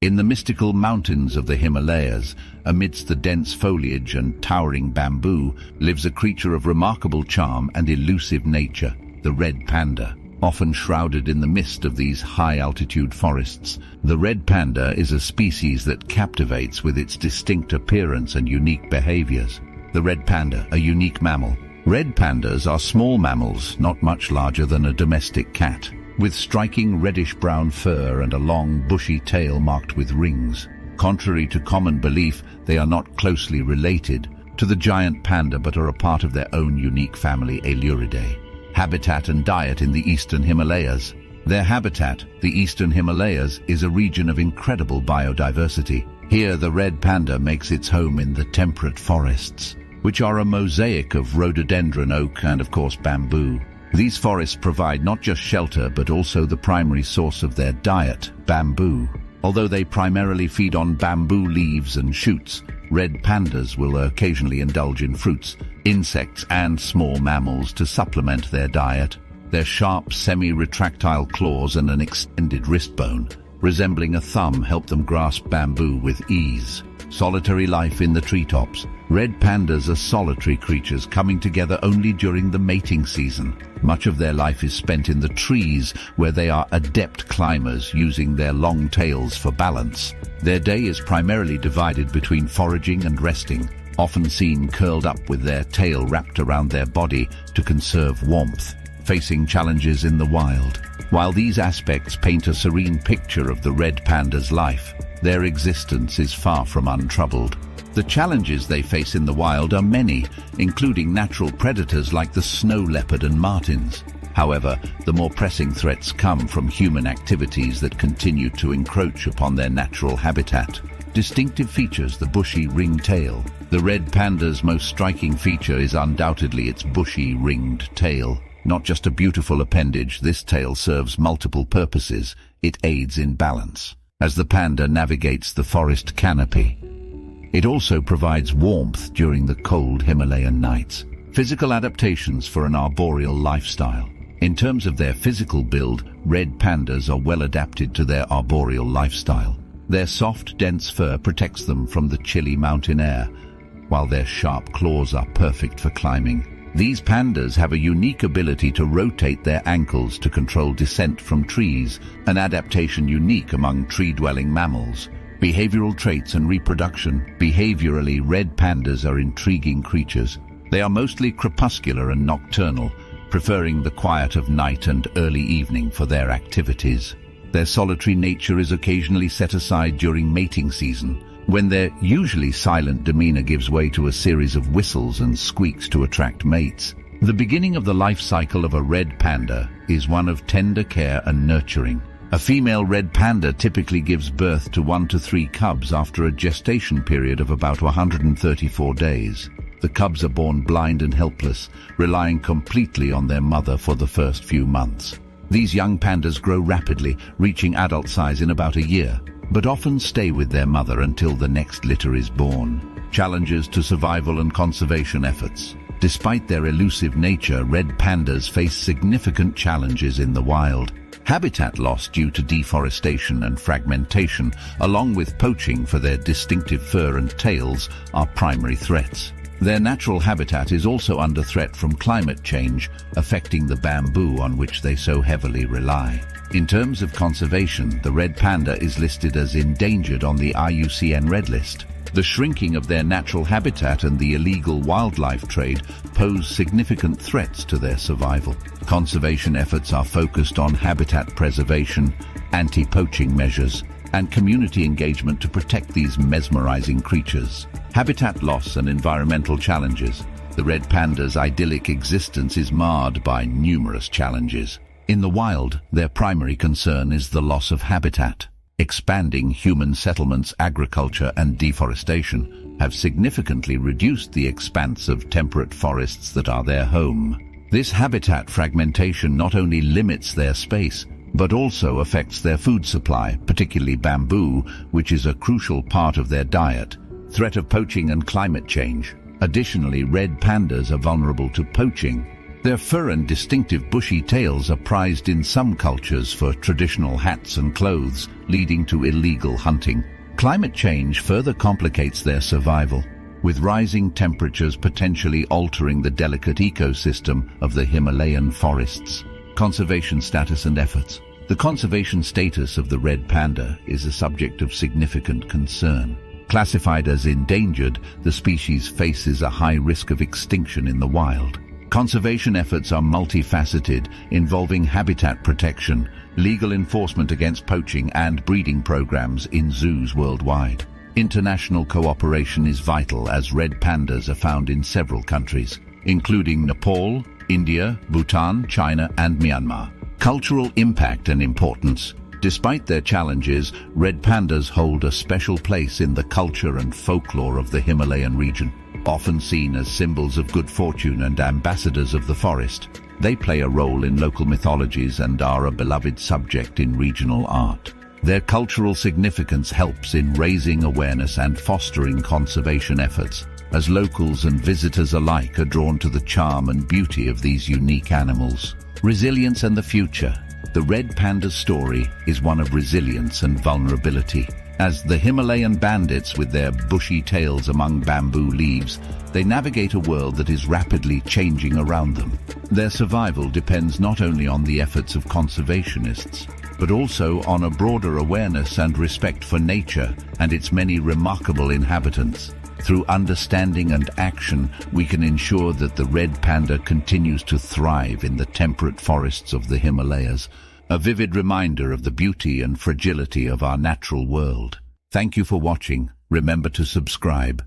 In the mystical mountains of the Himalayas, amidst the dense foliage and towering bamboo, lives a creature of remarkable charm and elusive nature, the red panda. Often shrouded in the mist of these high-altitude forests, the red panda is a species that captivates with its distinct appearance and unique behaviors. The red panda, a unique mammal. Red pandas are small mammals, not much larger than a domestic cat, with striking reddish-brown fur and a long, bushy tail marked with rings. Contrary to common belief, they are not closely related to the giant panda but are a part of their own unique family, Elusive. Habitat and diet in the eastern Himalayas. Their habitat, the eastern Himalayas, is a region of incredible biodiversity. Here the red panda makes its home in the temperate forests, which are a mosaic of rhododendron, oak and of course bamboo. These forests provide not just shelter but also the primary source of their diet, bamboo. Although they primarily feed on bamboo leaves and shoots, red pandas will occasionally indulge in fruits, insects and small mammals to supplement their diet. Their sharp, semi-retractile claws and an extended wrist bone, resembling a thumb, help them grasp bamboo with ease. Solitary life in the treetops. Red pandas are solitary creatures coming together only during the mating season. Much of their life is spent in the trees, where they are adept climbers, using their long tails for balance. Their day is primarily divided between foraging and resting, often seen curled up with their tail wrapped around their body to conserve warmth, facing challenges in the wild. While these aspects paint a serene picture of the red panda's life, their existence is far from untroubled. The challenges they face in the wild are many, including natural predators like the snow leopard and martens. However, the more pressing threats come from human activities that continue to encroach upon their natural habitat. Distinctive features: the bushy ringed tail. The red panda's most striking feature is undoubtedly its bushy ringed tail. Not just a beautiful appendage, this tail serves multiple purposes. It aids in balance as the panda navigates the forest canopy. It also provides warmth during the cold Himalayan nights. Physical adaptations for an arboreal lifestyle. In terms of their physical build, red pandas are well adapted to their arboreal lifestyle. Their soft, dense fur protects them from the chilly mountain air, while their sharp claws are perfect for climbing. These pandas have a unique ability to rotate their ankles to control descent from trees, an adaptation unique among tree-dwelling mammals. Behavioral traits and reproduction. Behaviorally, red pandas are intriguing creatures. They are mostly crepuscular and nocturnal, preferring the quiet of night and early evening for their activities. Their solitary nature is occasionally set aside during mating season, when their usually silent demeanor gives way to a series of whistles and squeaks to attract mates. The beginning of the life cycle of a red panda is one of tender care and nurturing. A female red panda typically gives birth to 1 to 3 cubs after a gestation period of about 134 days. The cubs are born blind and helpless, relying completely on their mother for the first few months. These young pandas grow rapidly, reaching adult size in about a year, but often stay with their mother until the next litter is born. Challenges to survival and conservation efforts. Despite their elusive nature, red pandas face significant challenges in the wild. Habitat loss due to deforestation and fragmentation, along with poaching for their distinctive fur and tails, are primary threats. Their natural habitat is also under threat from climate change, affecting the bamboo on which they so heavily rely. In terms of conservation, the red panda is listed as endangered on the IUCN Red List. The shrinking of their natural habitat and the illegal wildlife trade pose significant threats to their survival. Conservation efforts are focused on habitat preservation, anti-poaching measures, and community engagement to protect these mesmerizing creatures. Habitat loss and environmental challenges. The red panda's idyllic existence is marred by numerous challenges. In the wild, their primary concern is the loss of habitat. Expanding human settlements, agriculture, and deforestation have significantly reduced the expanse of temperate forests that are their home. This habitat fragmentation not only limits their space, but also affects their food supply, particularly bamboo, which is a crucial part of their diet. Threat of poaching and climate change. Additionally, red pandas are vulnerable to poaching, Their fur and distinctive bushy tails are prized in some cultures for traditional hats and clothes, leading to illegal hunting. Climate change further complicates their survival, with rising temperatures potentially altering the delicate ecosystem of the Himalayan forests. Conservation status and efforts. The conservation status of the red panda is a subject of significant concern. Classified as endangered, the species faces a high risk of extinction in the wild. Conservation efforts are multifaceted, involving habitat protection, legal enforcement against poaching, and breeding programs in zoos worldwide. International cooperation is vital as red pandas are found in several countries, including Nepal, India, Bhutan, China, and Myanmar. Cultural impact and importance. Despite their challenges, red pandas hold a special place in the culture and folklore of the Himalayan region. Often seen as symbols of good fortune and ambassadors of the forest, they play a role in local mythologies and are a beloved subject in regional art. Their cultural significance helps in raising awareness and fostering conservation efforts, as locals and visitors alike are drawn to the charm and beauty of these unique animals. Resilience and the future. The red panda's story is one of resilience and vulnerability. As the Himalayan bandits with their bushy tails among bamboo leaves, they navigate a world that is rapidly changing around them. Their survival depends not only on the efforts of conservationists, but also on a broader awareness and respect for nature and its many remarkable inhabitants. Through understanding and action, we can ensure that the red panda continues to thrive in the temperate forests of the Himalayas, a vivid reminder of the beauty and fragility of our natural world. Thank you for watching. Remember to subscribe.